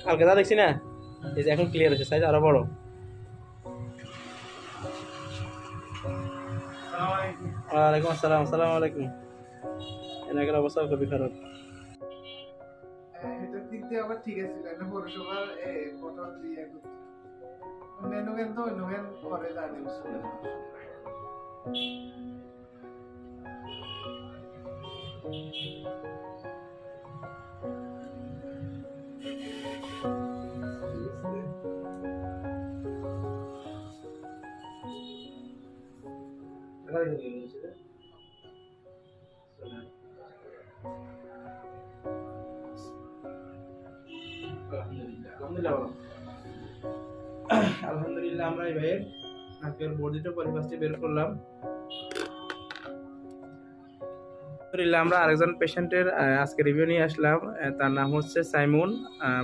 কালকে যা দেখছি না, এই যে এখন ক্লিয়ার আছে, সাইজ আরো বড়। ওয়ালাইকুম আসসালাম, আসসালামু আলাইকুম। এলাকার অবস্থা খুবই খারাপ। এটার দিক দিয়ে আবার ঠিক আছে, কারণ পৌরসভার পটল দিয়ে মেনু কিন্তু অন্য করে দাঁড়িয়ে আলহামদুলিল্লাহ আমরা এই ভাইয়ের নাকের বর্ধিত পরিপাশটি বের করলাম। আলহামদুলিল্লাহ আমরা আরেকজন পেশেন্টের আজকে রিভিউ নিয়ে আসলাম। তার নাম হচ্ছে সাইমুন।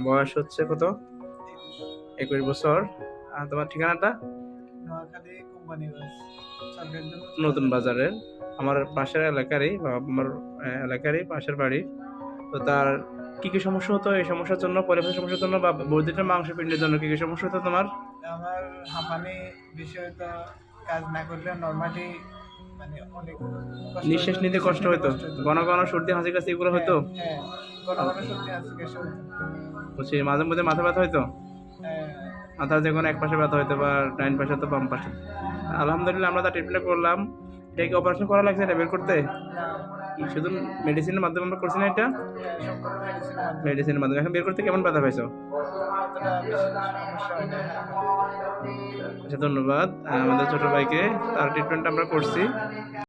বয়স হচ্ছে কত? 21 বছর। তোমার ঠিকানাটা? নোয়াখালী কোম্পানিগঞ্জ নতুন বাজারের, আমার পাশের এলাকারই বা আমার এলাকারই পাশের বাড়ি। তো তার কি কি সমস্যা হতো? এই সমস্যার জন্য, পরিবেশের সমস্যার জন্য বা বর্ধিত মাংসপিণ্ডের জন্য কি কি সমস্যা হতো তোমার? আমার হাঁপানি বিষয় তো কাজ না করলে নর্মালি মানে অনেক নিঃশ্বাস নিতে কষ্ট হতো, ঘন ঘন সর্দি হাসি কাশি এগুলো হতো। হ্যাঁ, ঘন ঘন সর্দি আছে কেসে হতো। বলছি মাঝে মধ্যে মাথা ব্যথা হতো, হ্যাঁ, মাথার যে কোনো এক পাশে ব্যথা হতো বা ডাইন পাশে তো বাম পাশে। আলহামদুলিল্লাহ আমরা তার ট্রিটমেন্ট করলাম। এটা কি অপারেশন করা লাগছে এটা বের করতে? শুধু মেডিসিনের মাধ্যমে আমরা করছি না এটা? সম্পূর্ণ মেডিসিন মেডিসিনের মাধ্যমে। এখন বের করতে কেমন ব্যথা পাইছো? অতটা বেশি সমস্যা হয় না। আচ্ছা, ধন্যবাদ আমাদের ছোট ভাইকে। তার ট্রিটমেন্ট আমরা করছি।